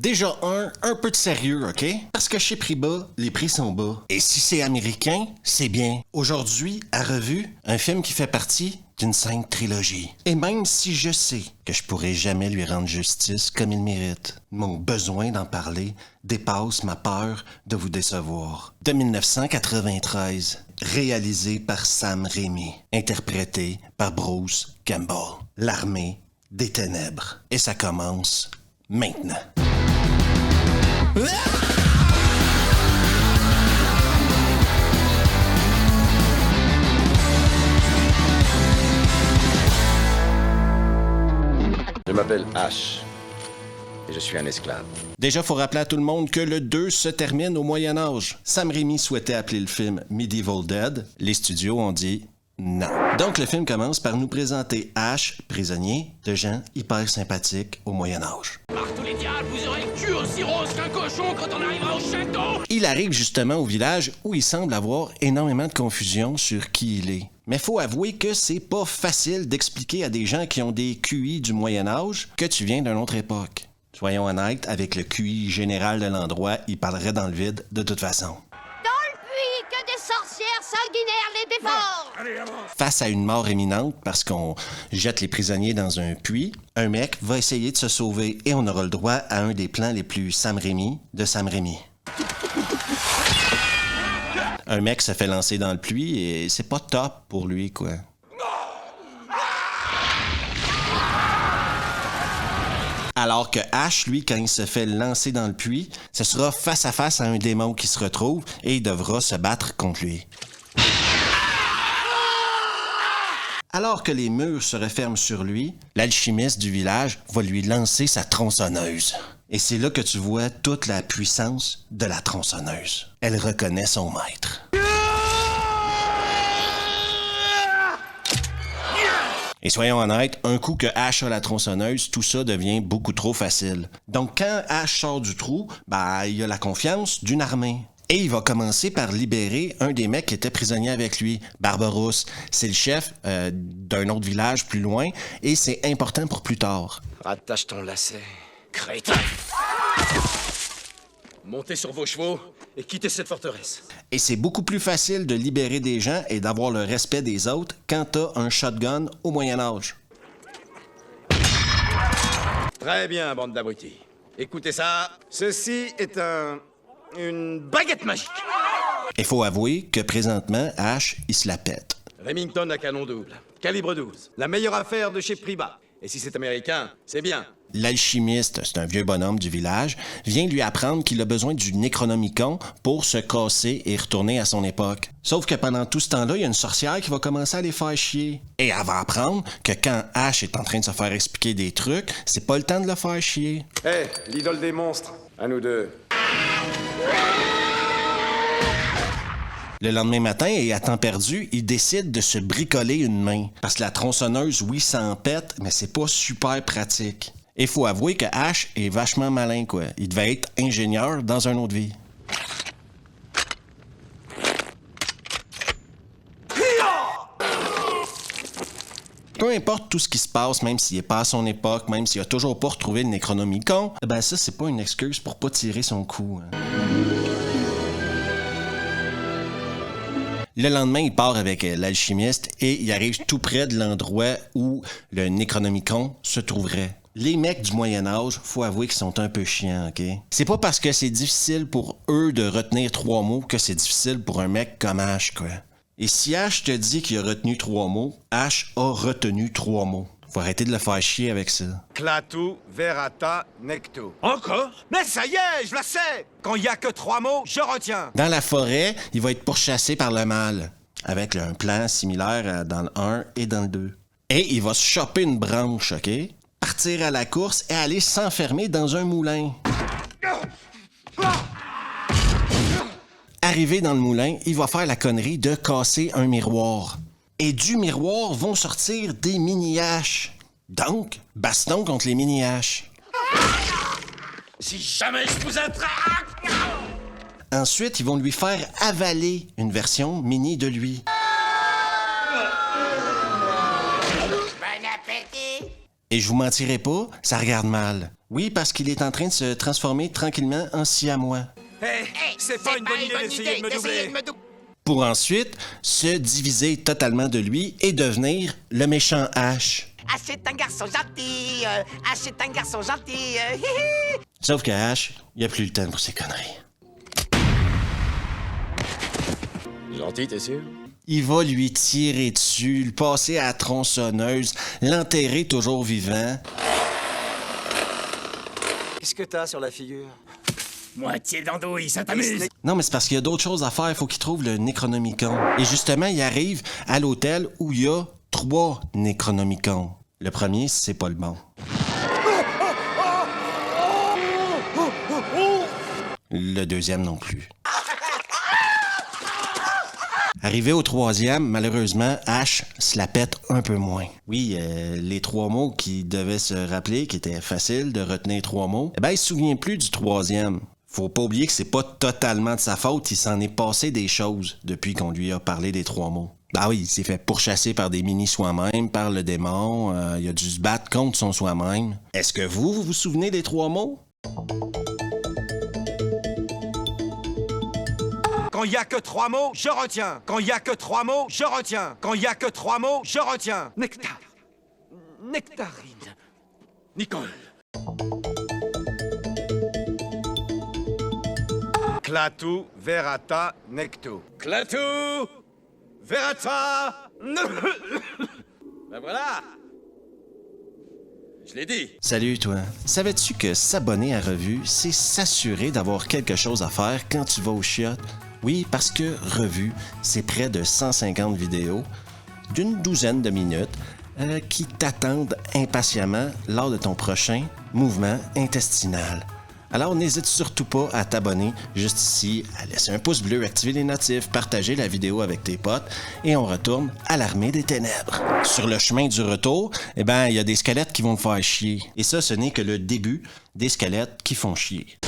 Déjà un peu de sérieux, OK? Parce que chez prix bas, les prix sont bas. Et si c'est américain, c'est bien. Aujourd'hui, à Revue, un film qui fait partie d'une sainte trilogie. Et même si je sais que je pourrai jamais lui rendre justice comme il mérite, mon besoin d'en parler dépasse ma peur de vous décevoir. De 1993, réalisé par Sam Raimi, interprété par Bruce Campbell. L'armée des ténèbres. Et ça commence maintenant. Je m'appelle Ash et je suis un esclave. Déjà, faut rappeler à tout le monde que le 2 se termine au Moyen-Âge. Sam Raimi souhaitait appeler le film Medieval Dead. Les studios ont dit non. Donc, le film commence par nous présenter Ash, prisonnier, de gens hyper sympathiques au Moyen-Âge. Par tous les diables, vous aurez le cul aussi rose qu'un cochon quand on arrivera au château! Il arrive justement au village où il semble avoir énormément de confusion sur qui il est. Mais faut avouer que c'est pas facile d'expliquer à des gens qui ont des QI du Moyen-Âge que tu viens d'une autre époque. Soyons honnêtes, avec le QI général de l'endroit, il parlerait dans le vide de toute façon. Que des sorcières sanguinaires les dévorent! Face à une mort imminente parce qu'on jette les prisonniers dans un puits, un mec va essayer de se sauver et on aura le droit à un des plans les plus Sam Raimi de Sam Raimi. Un mec se fait lancer dans le puits et c'est pas top pour lui, quoi. Alors que Ash, lui, quand il se fait lancer dans le puits, ce sera face à face à un démon qui se retrouve et il devra se battre contre lui. Alors que les murs se referment sur lui, l'alchimiste du village va lui lancer sa tronçonneuse. Et c'est là que tu vois toute la puissance de la tronçonneuse. Elle reconnaît son maître. Et soyons honnêtes, un coup que Ash a la tronçonneuse, tout ça devient beaucoup trop facile. Donc quand Ash sort du trou, il a la confiance d'une armée. Et il va commencer par libérer un des mecs qui était prisonnier avec lui, Barbarousse. C'est le chef d'un autre village plus loin, et c'est important pour plus tard. Rattache ton lacet. Crétin! Montez sur vos chevaux et quittez cette forteresse. Et c'est beaucoup plus facile de libérer des gens et d'avoir le respect des autres quand t'as un shotgun au Moyen-Âge. Très bien, bande d'abrutis. Écoutez ça. Ceci est une baguette magique. Il faut avouer que présentement, Ash, il se la pète. Remington à canon double. Calibre 12. La meilleure affaire de chez Priba. Et si c'est américain, c'est bien. L'alchimiste, c'est un vieux bonhomme du village, vient lui apprendre qu'il a besoin du Necronomicon pour se casser et retourner à son époque. Sauf que pendant tout ce temps-là, il y a une sorcière qui va commencer à les faire chier. Et elle va apprendre que quand Ash est en train de se faire expliquer des trucs, c'est pas le temps de le faire chier. Hé, l'idole des monstres. À nous deux. Le lendemain matin, et à temps perdu, il décide de se bricoler une main. Parce que la tronçonneuse, oui, ça en pète, mais c'est pas super pratique. Et faut avouer que Ash est vachement malin, quoi. Il devait être ingénieur dans une autre vie. Peu importe tout ce qui se passe, même s'il est pas à son époque, même s'il a toujours pas retrouvé le Necronomicon, ça, c'est pas une excuse pour pas tirer son coup. Hein. Le lendemain, il part avec l'alchimiste et il arrive tout près de l'endroit où le Necronomicon se trouverait. Les mecs du Moyen-Âge, faut avouer qu'ils sont un peu chiants, OK? C'est pas parce que c'est difficile pour eux de retenir 3 mots que c'est difficile pour un mec comme Ash, quoi. Et si Ash te dit qu'il a retenu 3 mots, Ash a retenu 3 mots. Faut arrêter de le faire chier avec ça. Clatu, verata, nectu. Encore? Mais ça y est, je la sais. Quand il y a que 3 mots, je retiens. Dans la forêt, il va être pourchassé par le mal, avec un plan similaire dans le 1 et dans le 2. Et il va se choper une branche, OK? Partir à la course et aller s'enfermer dans un moulin. Arrivé dans le moulin, il va faire la connerie de casser un miroir. Et du miroir vont sortir des mini-haches. Donc, baston contre les mini-haches. Si jamais je vous attrape! Ensuite, ils vont lui faire avaler une version mini de lui. Bon appétit! Et je vous mentirai pas, ça regarde mal. Oui, parce qu'il est en train de se transformer tranquillement en siamois. Hé, c'est pas une bonne idée d'essayer de me doubler. Pour ensuite se diviser totalement de lui et devenir le méchant Ash. Ah, c'est un garçon gentil. Ah, c'est un garçon gentil. Sauf que Ash, il a plus le temps pour ses conneries. Gentil, t'es sûr? Il va lui tirer dessus, le passer à la tronçonneuse, l'enterrer toujours vivant. Qu'est-ce que t'as sur la figure? Moitié d'andouille, ça t'amuse? Non, mais c'est parce qu'il y a d'autres choses à faire. Il faut qu'il trouve le Necronomicon. Et justement, il arrive à l'hôtel où il y a 3 Necronomicons. Le premier, c'est pas le bon. Le deuxième non plus. Arrivé au 3e, malheureusement, Ash se la pète un peu moins. Oui, les 3 mots qu'il devait se rappeler, qui étaient faciles de retenir 3 mots, eh ben, il se souvient plus du 3e. Faut pas oublier que c'est pas totalement de sa faute, il s'en est passé des choses depuis qu'on lui a parlé des 3 mots. Ah oui, il s'est fait pourchasser par des mini-soi-même, par le démon, il a dû se battre contre son soi-même. Est-ce que vous vous souvenez des 3 mots? Quand il y a que 3 mots, je retiens. Quand il y a que 3 mots, je retiens. Quand il y a que 3 mots, je retiens. Nectar. Nectarine. Nicole. Clatou, verata, necto. Clatou, verata, ben voilà. Je l'ai dit. Salut toi. Savais-tu que s'abonner à Revue, c'est s'assurer d'avoir quelque chose à faire quand tu vas au chiottes? Oui, parce que Revue, c'est près de 150 vidéos d'une douzaine de minutes qui t'attendent impatiemment lors de ton prochain mouvement intestinal. Alors n'hésite surtout pas à t'abonner juste ici, à laisser un pouce bleu, activer les notifs, partager la vidéo avec tes potes et on retourne à l'armée des ténèbres. Sur le chemin du retour, eh ben il y a des squelettes qui vont te faire chier. Et ça, ce n'est que le début des squelettes qui font chier.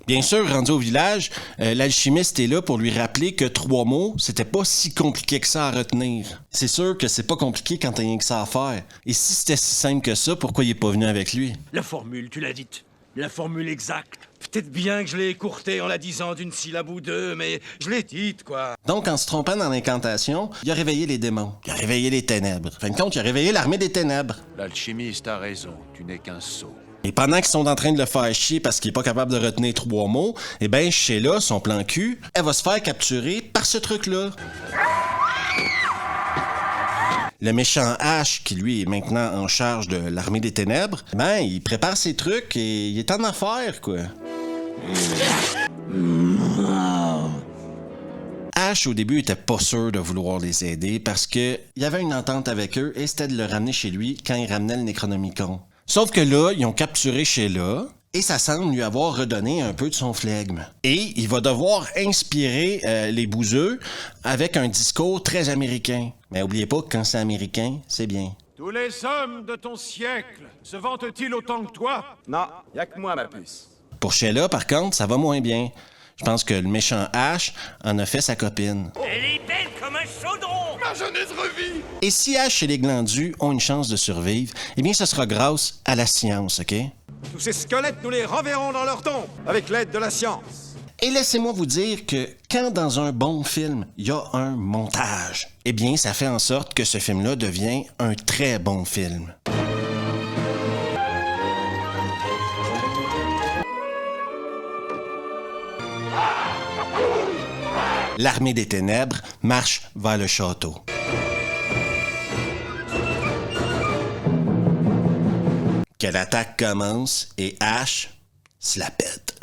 Bien sûr, rendu au village, l'alchimiste est là pour lui rappeler que 3 mots, c'était pas si compliqué que ça à retenir. C'est sûr que c'est pas compliqué quand t'as rien que ça à faire. Et si c'était si simple que ça, pourquoi il est pas venu avec lui? La formule, tu l'as dite. La formule exacte. Peut-être bien que je l'ai écourtée en la disant d'une syllabe ou deux, mais je l'ai dite, quoi. Donc, en se trompant dans l'incantation, il a réveillé les démons. Il a réveillé les ténèbres. En fin de compte, il a réveillé l'armée des ténèbres. L'alchimiste a raison, tu n'es qu'un sot. Et pendant qu'ils sont en train de le faire chier parce qu'il est pas capable de retenir 3 mots, eh ben, Sheila, son plan cul, elle va se faire capturer par ce truc-là. Le méchant Ash, qui lui est maintenant en charge de l'armée des ténèbres, ben, il prépare ses trucs et il est en affaire, quoi. Ash, au début, était pas sûr de vouloir les aider parce que il y avait une entente avec eux et c'était de le ramener chez lui quand il ramenait le Necronomicon. Sauf que là, ils ont capturé Sheila et ça semble lui avoir redonné un peu de son flegme. Et il va devoir inspirer les bouseux avec un discours très américain. Mais oubliez pas que quand c'est américain, c'est bien. Tous les hommes de ton siècle se vantent-ils autant que toi? Non, y'a que moi, ma puce. Pour Sheila, par contre, ça va moins bien. Je pense que le méchant Ash en a fait sa copine. Elle est belle comme un chaudron! Ma jeunesse revit! Et si Ash et les glandus ont une chance de survivre, eh bien, ce sera grâce à la science, OK? Tous ces squelettes, nous les reverrons dans leur tombe, avec l'aide de la science. Et laissez-moi vous dire que quand dans un bon film, il y a un montage, eh bien, ça fait en sorte que ce film-là devient un très bon film. L'armée des ténèbres marche vers le château. Que l'attaque commence et Ash se la pète.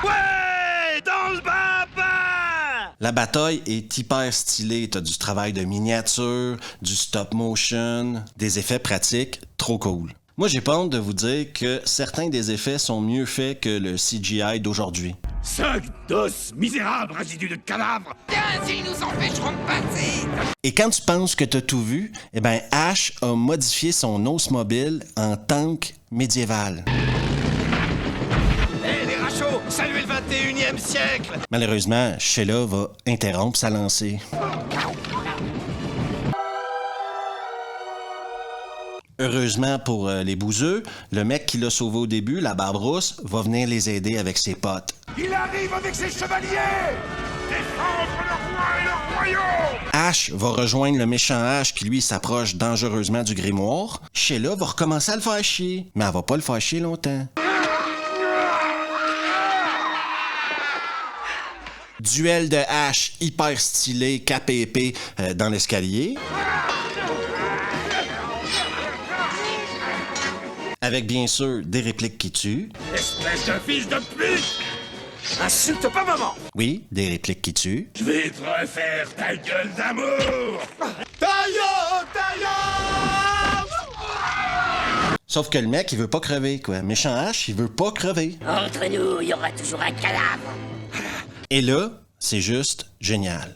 Ouais! Dans le baba! La bataille est hyper stylée. T'as du travail de miniature, du stop motion, des effets pratiques, trop cool. Moi, j'ai pas honte de vous dire que certains des effets sont mieux faits que le CGI d'aujourd'hui. Sac d'os, misérable résidu de cadavre! Tiens, ils nous empêcheront de passer. Et quand tu penses que t'as tout vu, eh ben Ash a modifié son os mobile en tank médiéval. Hé, les rachos, saluez le 21e siècle! Malheureusement, Sheila va interrompre sa lancée. Heureusement pour les bouseux, le mec qui l'a sauvé au début, la barbe rousse, va venir les aider avec ses potes. Il arrive avec ses chevaliers! Défendre le roi et le royaume! Ash va rejoindre le méchant Ash qui, lui, s'approche dangereusement du grimoire. Sheila va recommencer à le faire chier, mais elle va pas le faire chier longtemps. Duel de Ash hyper stylé, cap et épée dans l'escalier. Avec bien sûr des répliques qui tuent. Espèce de fils de pute! Insulte pas maman! Oui, des répliques qui tuent. Je vais te refaire ta gueule d'amour! Sauf que le mec, il veut pas crever, quoi. Méchant Ash, il veut pas crever. Entre nous, il y aura toujours un cadavre. Et là, c'est juste génial.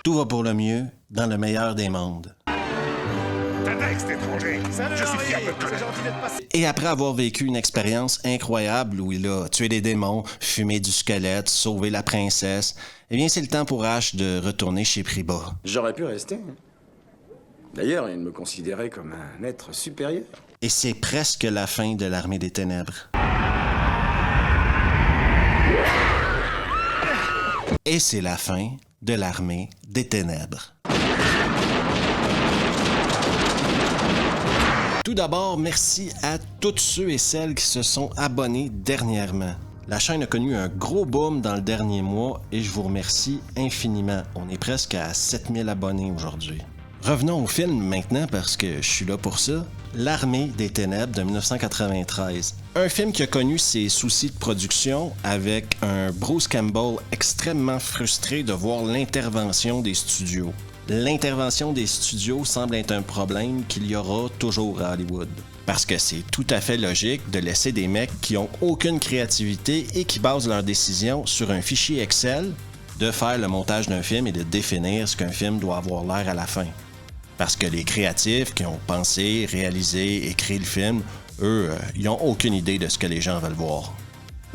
Tout va pour le mieux dans le meilleur des mondes. T'as texte étranger! Je suis fier de te Et après avoir vécu une expérience incroyable où il a tué des démons, fumé du squelette, sauvé la princesse, eh bien c'est le temps pour Ash de retourner chez Priba. J'aurais pu rester. D'ailleurs, il me considérait comme un être supérieur. Et c'est presque la fin de l'Armée des Ténèbres. Et c'est la fin de l'Armée des Ténèbres. Tout d'abord, merci à tous ceux et celles qui se sont abonnés dernièrement. La chaîne a connu un gros boom dans le dernier mois et je vous remercie infiniment. On est presque à 7000 abonnés aujourd'hui. Revenons au film maintenant parce que je suis là pour ça. L'Armée des Ténèbres de 1993. Un film qui a connu ses soucis de production avec un Bruce Campbell extrêmement frustré de voir l'intervention des studios. L'intervention des studios semble être un problème qu'il y aura toujours à Hollywood. Parce que c'est tout à fait logique de laisser des mecs qui ont aucune créativité et qui basent leurs décisions sur un fichier Excel de faire le montage d'un film et de définir ce qu'un film doit avoir l'air à la fin. Parce que les créatifs qui ont pensé, réalisé, écrit le film, eux, ils n'ont aucune idée de ce que les gens veulent voir.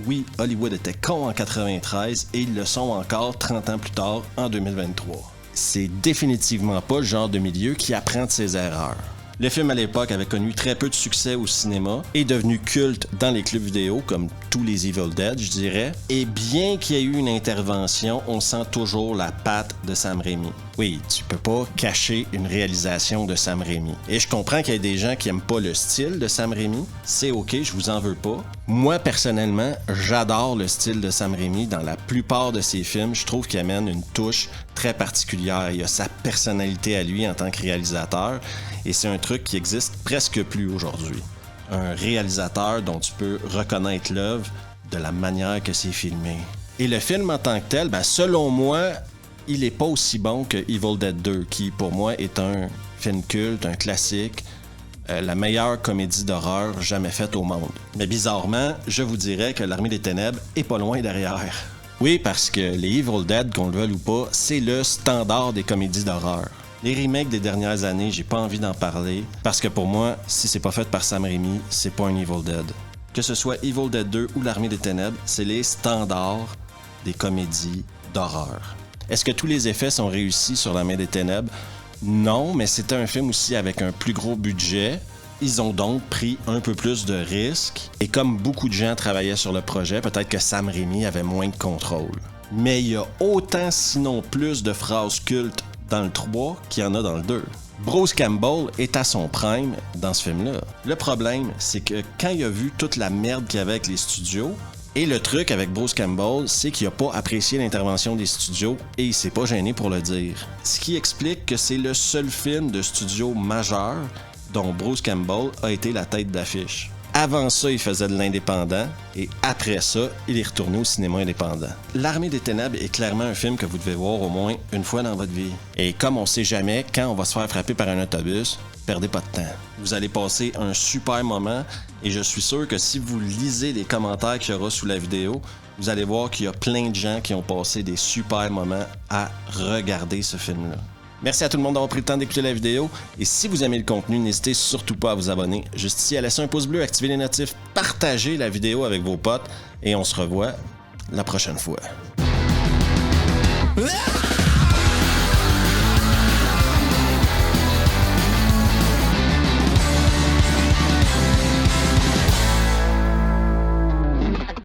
Oui, Hollywood était con en 93 et ils le sont encore 30 ans plus tard, en 2023. C'est définitivement pas le genre de milieu qui apprend de ses erreurs. Le film à l'époque avait connu très peu de succès au cinéma et est devenu culte dans les clubs vidéo comme tous les Evil Dead, je dirais. Et bien qu'il y ait eu une intervention, on sent toujours la patte de Sam Raimi. Oui, tu peux pas cacher une réalisation de Sam Raimi. Et je comprends qu'il y ait des gens qui aiment pas le style de Sam Raimi. C'est ok, je vous en veux pas. Moi, personnellement, j'adore le style de Sam Raimi. Dans la plupart de ses films, je trouve qu'il amène une touche très particulière. Il a sa personnalité à lui en tant que réalisateur. Et c'est un truc qui existe presque plus aujourd'hui. Un réalisateur dont tu peux reconnaître l'œuvre de la manière que c'est filmé. Et le film en tant que tel, selon moi, il est pas aussi bon que Evil Dead 2, qui pour moi est un film culte, un classique, la meilleure comédie d'horreur jamais faite au monde. Mais bizarrement, je vous dirais que l'Armée des Ténèbres est pas loin derrière. Oui, parce que les Evil Dead, qu'on le veuille ou pas, c'est le standard des comédies d'horreur. Les remakes des dernières années, j'ai pas envie d'en parler, parce que pour moi, si c'est pas fait par Sam Raimi, c'est pas un Evil Dead. Que ce soit Evil Dead 2 ou l'Armée des Ténèbres, c'est les standards des comédies d'horreur. Est-ce que tous les effets sont réussis sur l'Armée des Ténèbres? Non, mais c'était un film aussi avec un plus gros budget. Ils ont donc pris un peu plus de risques. Et comme beaucoup de gens travaillaient sur le projet, peut-être que Sam Raimi avait moins de contrôle. Mais il y a autant, sinon plus, de phrases cultes dans le 3 qu'il y en a dans le 2. Bruce Campbell est à son prime dans ce film-là. Le problème, c'est que quand il a vu toute la merde qu'il y avait avec les studios, et le truc avec Bruce Campbell, c'est qu'il n'a pas apprécié l'intervention des studios et il s'est pas gêné pour le dire. Ce qui explique que c'est le seul film de studio majeur dont Bruce Campbell a été la tête d'affiche. Avant ça, il faisait de l'indépendant et après ça, il est retourné au cinéma indépendant. L'Armée des Ténèbres est clairement un film que vous devez voir au moins une fois dans votre vie. Et comme on sait jamais quand on va se faire frapper par un autobus, perdez pas de temps. Vous allez passer un super moment et je suis sûr que si vous lisez les commentaires qu'il y aura sous la vidéo, vous allez voir qu'il y a plein de gens qui ont passé des super moments à regarder ce film-là. Merci à tout le monde d'avoir pris le temps d'écouter la vidéo. Et si vous aimez le contenu, n'hésitez surtout pas à vous abonner. Juste ici, à laisser un pouce bleu, activer les notifs, partagez la vidéo avec vos potes. Et on se revoit la prochaine fois.